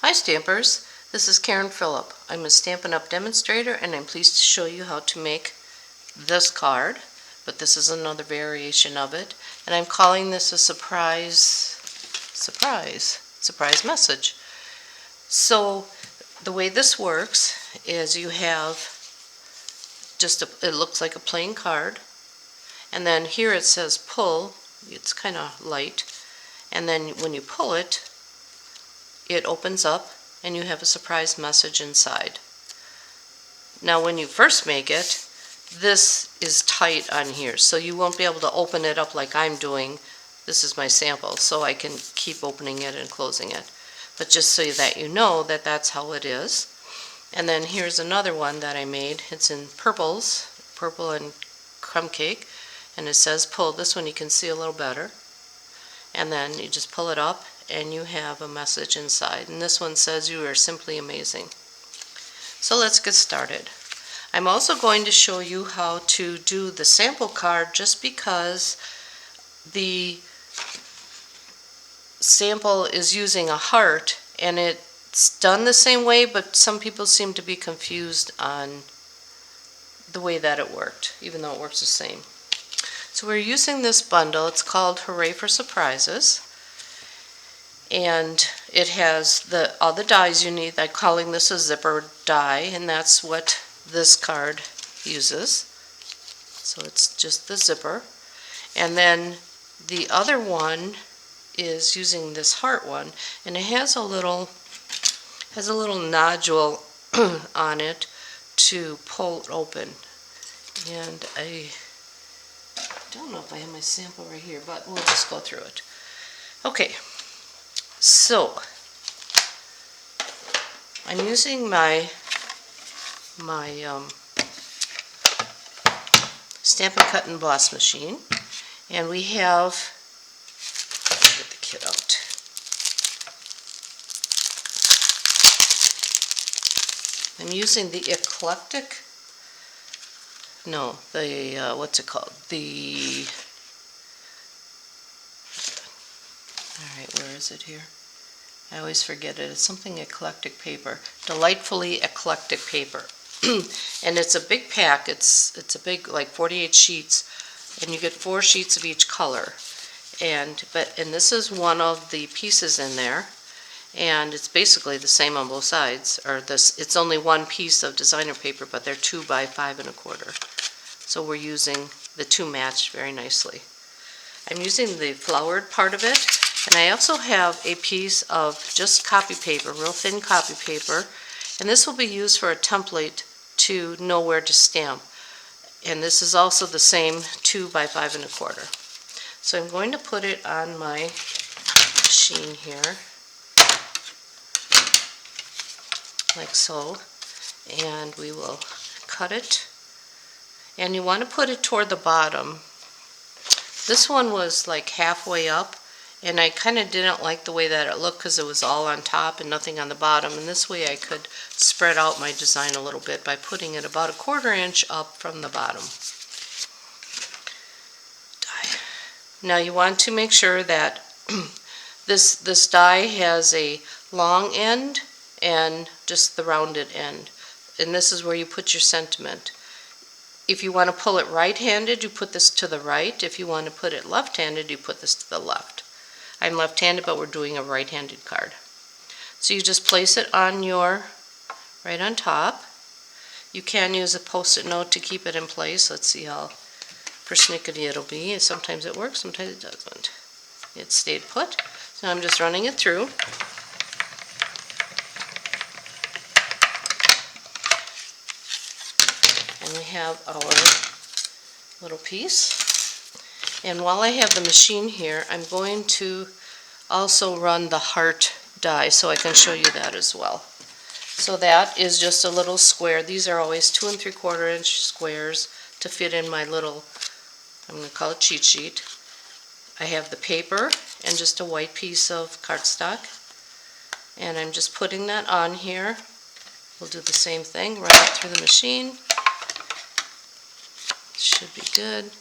Hi Stampers, this is Karen Phillip. I'm a Stampin Up Demonstrator and I'm pleased to show you how to make this card, but this is another variation of it, and I'm calling this a surprise message. So the way this works is you have it looks like a plain card, and then here it says pull. It's kind of light, and then when you pull it, it opens up and you have a surprise message inside. Now when you first make it, this is tight on here, so you won't be able to open it up like I'm doing. This is my sample, so I can keep opening it and closing it. But just so that you know that that's how it is. And then here's another one that I made. It's in purple and crumb cake, and it says pull. This one you can see a little better. And then you just pull it up and you have a message inside. And this one says you are simply amazing. So let's get started. I'm also going to show you how to do the sample card, just because the sample is using a heart and it's done the same way, but some people seem to be confused on the way that it worked, even though it works the same. So we're using this bundle. It's called Hooray for Surprises. And it has all the dies you need. I'm calling this a zipper die, and that's what this card uses. So it's just the zipper. And then the other one is using this heart one, and it has a little nodule on it to pull it open. And I don't know if I have my sample right here, but we'll just go through it. Okay. So I'm using my Stampin' Cut and Emboss machine, and we have, get the kit out. I'm using the eclectic, no, the what's it called? Alright, where is it here? I always forget it. It's something eclectic paper. Delightfully eclectic paper. And it's a big pack. It's a big, like 48 sheets, and you get 4 sheets of each color. And this is one of the pieces in there, and it's basically the same on both sides. It's only one piece of designer paper, but they're 2 by 5 1/4. So we're using the two matched very nicely. I'm using the flowered part of it. And I also have a piece of just copy paper, real thin copy paper, and this will be used for a template to know where to stamp. And this is also the same 2 by 5 1/4. So I'm going to put it on my machine here, like so, and we will cut it. And you want to put it toward the bottom. This one was like halfway up, and I kind of didn't like the way that it looked because it was all on top and nothing on the bottom. And this way I could spread out my design a little bit by putting it about 1/4 inch up from the bottom. Now you want to make sure that this die has a long end and just the rounded end. And this is where you put your sentiment. If you want to pull it right-handed, you put this to the right. If you want to put it left-handed, you put this to the left. I'm left-handed, but we're doing a right-handed card. So you just place it on right on top. You can use a post-it note to keep it in place. Let's see how persnickety it'll be. Sometimes it works, sometimes it doesn't. It stayed put. So I'm just running it through. And we have our little piece. And while I have the machine here, I'm going to also run the heart die so I can show you that as well. So that is just a little square. These are always 2 3/4 inch squares to fit in my little, I'm going to call it cheat sheet. I have the paper and just a white piece of cardstock. And I'm just putting that on here. We'll do the same thing, run it through the machine. Should be good.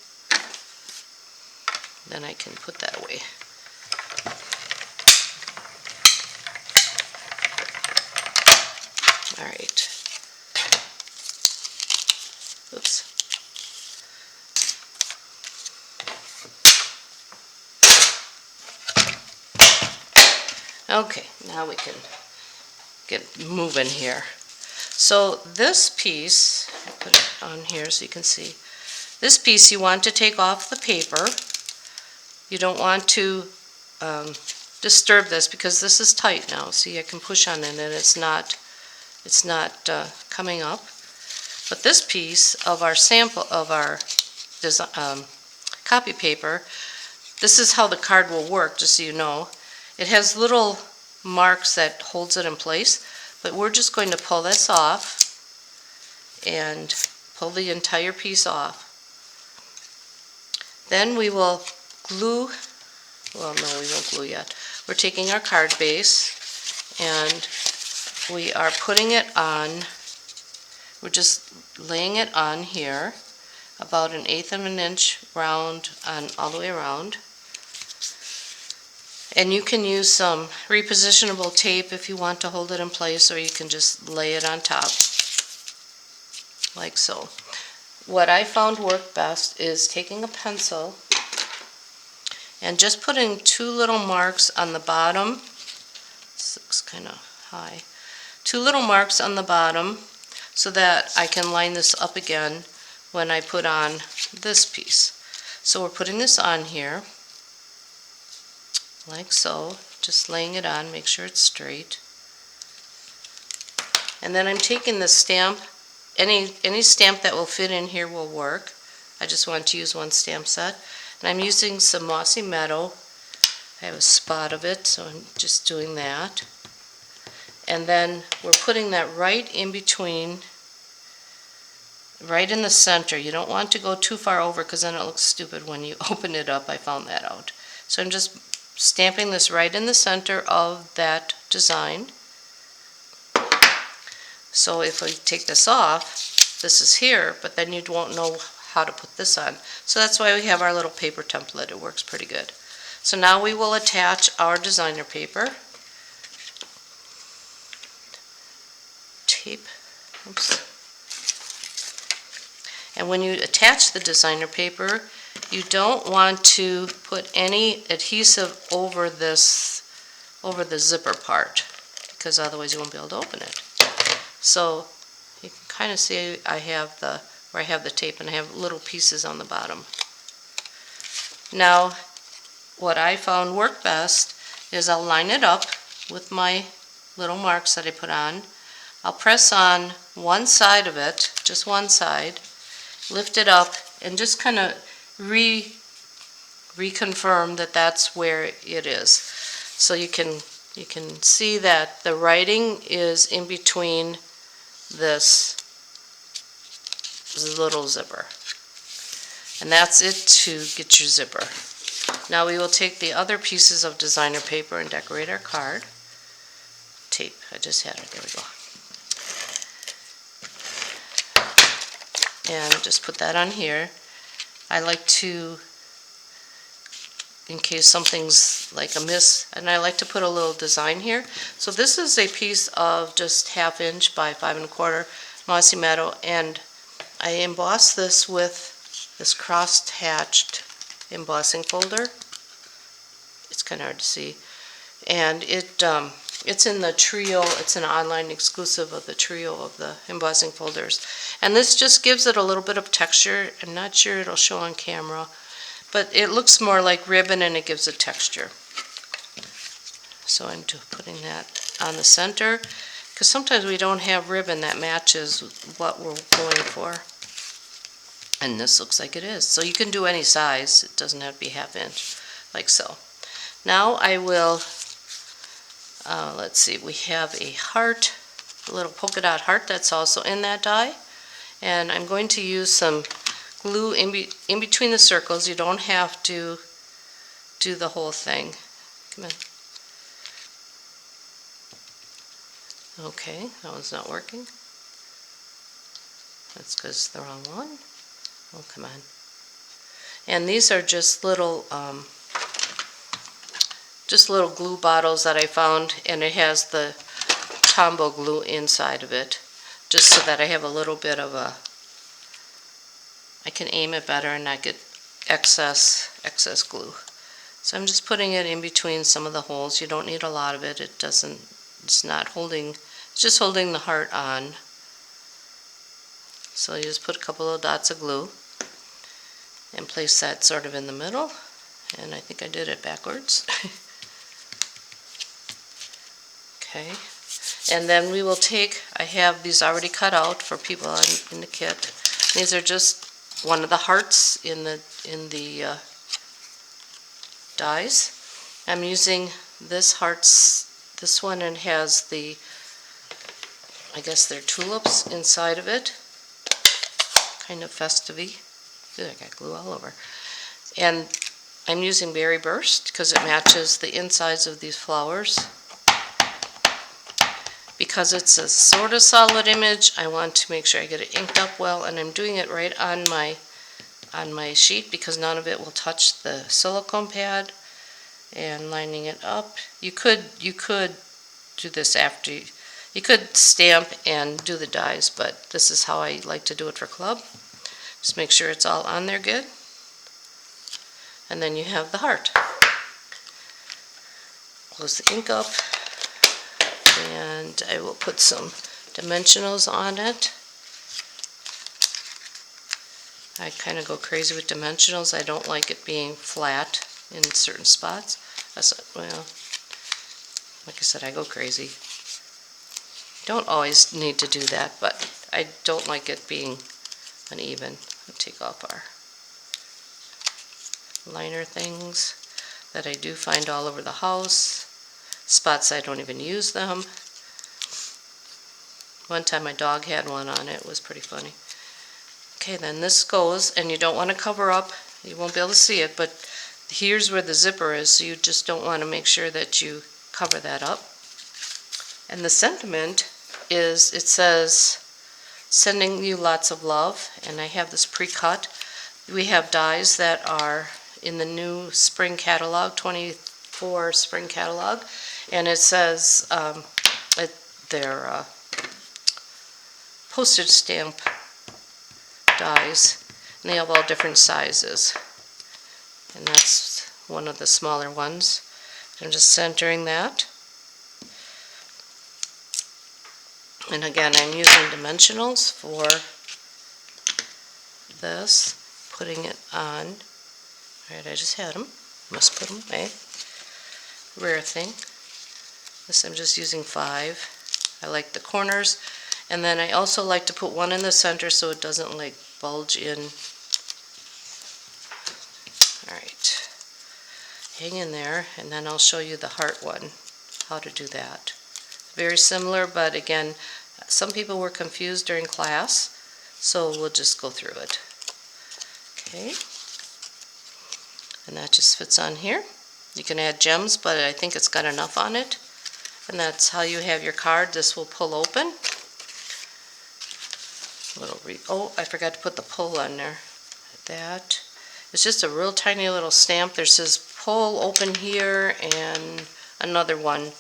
Then I can put that away. All right. Oops. Okay, now we can get moving here. So this piece, I'll put it on here so you can see. This piece you want to take off the paper. You don't want to disturb this because this is tight now. See, I can push on it and it's not coming up. But this piece of our sample of our copy paper, this is how the card will work, just so you know. It has little marks that holds it in place, but we're just going to pull this off and pull the entire piece off. Then we will glue, well no, we won't glue yet. We're taking our card base and we are putting it on, we're just laying it on here, about 1/8 of an inch round on all the way around. And you can use some repositionable tape if you want to hold it in place, or you can just lay it on top, like so. What I found worked best is taking a pencil and just putting 2 little marks on the bottom. This looks kind of high. 2 little marks on the bottom so that I can line this up again when I put on this piece. So we're putting this on here, like so, just laying it on, make sure it's straight. And then I'm taking the stamp, any stamp that will fit in here will work. I just want to use one stamp set. And I'm using some Mossy Meadow. I have a spot of it, so I'm just doing that. And then we're putting that right in between, right in the center. You don't want to go too far over because then it looks stupid when you open it up. I found that out. So I'm just stamping this right in the center of that design. So if we take this off, this is here, but then you won't know how to put this on. So that's why we have our little paper template. It works pretty good. So now we will attach our designer paper. Tape. Oops. And when you attach the designer paper, you don't want to put any adhesive over this, over the zipper part, because otherwise you won't be able to open it. So you can kind of see I have the, where I have the tape, and I have little pieces on the bottom. Now, what I found worked best is I'll line it up with my little marks that I put on. I'll press on one side of it, just one side, lift it up, and just kind of reconfirm that that's where it is. So you can see that the writing is in between this little zipper. And that's it to get your zipper. Now we will take the other pieces of designer paper and decorate our card. Tape, I just had it, there we go. And just put that on here. I like to, in case something's like amiss, and I like to put a little design here. So this is a piece of just 1/2 inch by 5 1/4 Mossy Meadow, and I embossed this with this cross-hatched embossing folder. It's kind of hard to see. And it's in the trio, it's an online exclusive of the trio of the embossing folders. And this just gives it a little bit of texture. I'm not sure it'll show on camera, but it looks more like ribbon and it gives it texture. So I'm putting that on the center, because sometimes we don't have ribbon that matches what we're going for. And this looks like it is. So you can do any size. It doesn't have to be 1/2 inch, like so. Now I will, let's see, we have a heart, a little polka dot heart that's also in that die. And I'm going to use some glue in between the circles. You don't have to do the whole thing. Come on. Okay, that one's not working. That's because it's the wrong one. Oh, come on. And these are just little glue bottles that I found, and it has the Tombow glue inside of it, just so that I have a little bit of I can aim it better and not get excess glue. So I'm just putting it in between some of the holes. You don't need a lot of it. It's not holding, it's just holding the heart on. So you just put a couple of dots of glue and place that sort of in the middle. And I think I did it backwards. Okay. And then we will take, I have these already cut out for people in the kit. These are just one of the hearts in the dies. I'm using this one, and has the, I guess they're tulips inside of it. Kind of festive-y. Ooh, I got glue all over. And I'm using Berry Burst because it matches the insides of these flowers. Because it's a sort of solid image, I want to make sure I get it inked up well, and I'm doing it right on my sheet because none of it will touch the silicone pad. And lining it up. You could do this after you could stamp and do the dies, but this is how I like to do it for club. Just make sure it's all on there good. And then you have the heart. Close the ink up, and I will put some dimensionals on it. I kind of go crazy with dimensionals. I don't like it being flat in certain spots. Well, like I said, I go crazy. Don't always need to do that, but I don't like it being uneven. I'll take off our liner things that I do find all over the house. Spots I don't even use them. One time my dog had one on it. It was pretty funny. Okay, then this goes, and you don't want to cover up. You won't be able to see it, but here's where the zipper is, so you just don't want to make sure that you cover that up. And the sentiment is, it says, sending you lots of love, and I have this pre-cut. We have dies that are in the new spring catalog, 24 spring catalog, and it says they're postage stamp dies, and they have all different sizes. And that's one of the smaller ones. I'm just centering that. And again, I'm using dimensionals for this, putting it on. Alright, I just had them. Must put them away. Rare thing. This I'm just using 5. I like the corners. And then I also like to put one in the center so it doesn't like bulge in. Alright. Hang in there, and then I'll show you the heart one, how to do that. Very similar, but again, some people were confused during class, so we'll just go through it. Okay. And that just fits on here. You can add gems, but I think it's got enough on it. And that's how you have your card. This will pull open. Oh, I forgot to put the pull on there. That. It's just a real tiny little stamp. There says pull open here and another one.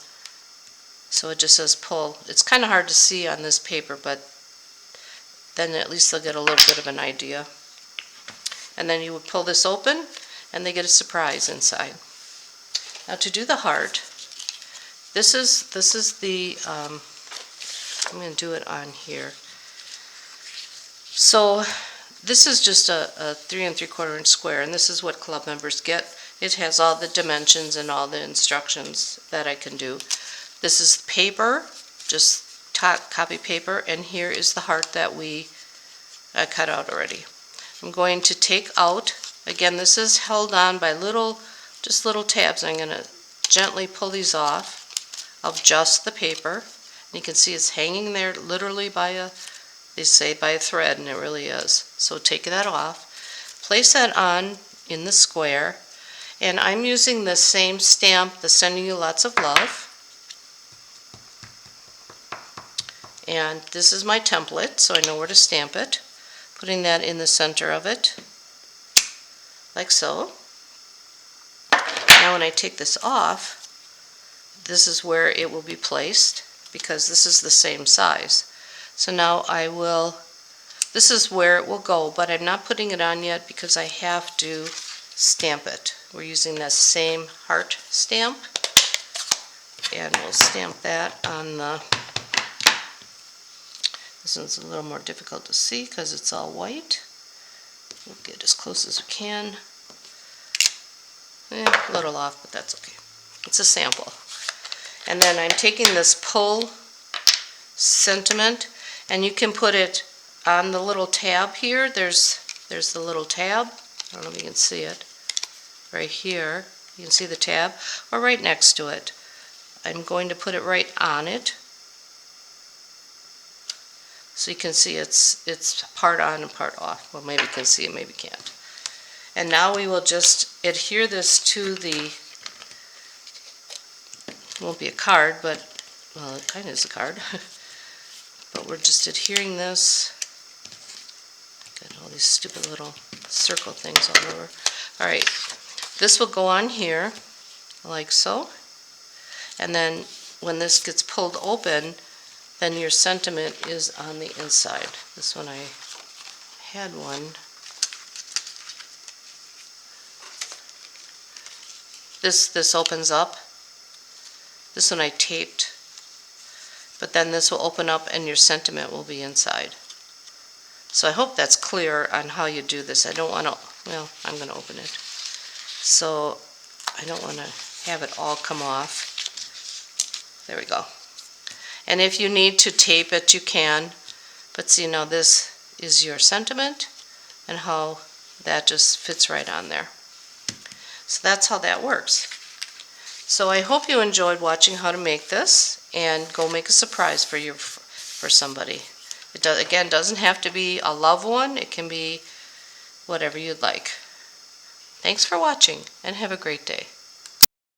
So it just says pull. It's kind of hard to see on this paper, but then at least they'll get a little bit of an idea. And then you would pull this open, and they get a surprise inside. Now to do the heart, this is the, I'm going to do it on here. So this is just a 3 3/4 inch square, and this is what club members get. It has all the dimensions and all the instructions that I can do. This is paper, just copy paper, and here is the heart that we cut out already. I'm going to take out, again, this is held on by just little tabs. I'm going to gently pull these off of just the paper. And you can see it's hanging there literally they say by a thread, and it really is. So take that off, place that on in the square, and I'm using the same stamp, the Sending You Lots of Love. And this is my template, so I know where to stamp it. Putting that in the center of it, like so. Now when I take this off, this is where it will be placed, because this is the same size. So now this is where it will go, but I'm not putting it on yet because I have to stamp it. We're using that same heart stamp, and we'll stamp that on the, this one's a little more difficult to see because it's all white. We'll get as close as we can. A little off, but that's okay. It's a sample. And then I'm taking this pull sentiment, and you can put it on the little tab here. There's the little tab. I don't know if you can see it. Right here. You can see the tab, or right next to it. I'm going to put it right on it, so you can see it's part on and part off. Well, maybe you can see it, maybe you can't. And now we will just adhere this to the, it won't be a card, but, well, it kind of is a card. But we're just adhering this. Got all these stupid little circle things all over. Alright, this will go on here, like so. And then when this gets pulled open, then your sentiment is on the inside. This one I had one. This opens up. This one I taped. But then this will open up and your sentiment will be inside. So I hope that's clear on how you do this. I don't want to, well, I'm going to open it. So I don't want to have it all come off. There we go. And if you need to tape it, you can. But see, now this is your sentiment and how that just fits right on there. So that's how that works. So I hope you enjoyed watching how to make this, and go make a surprise for somebody. It again doesn't have to be a loved one. It can be whatever you'd like. Thanks for watching, and have a great day.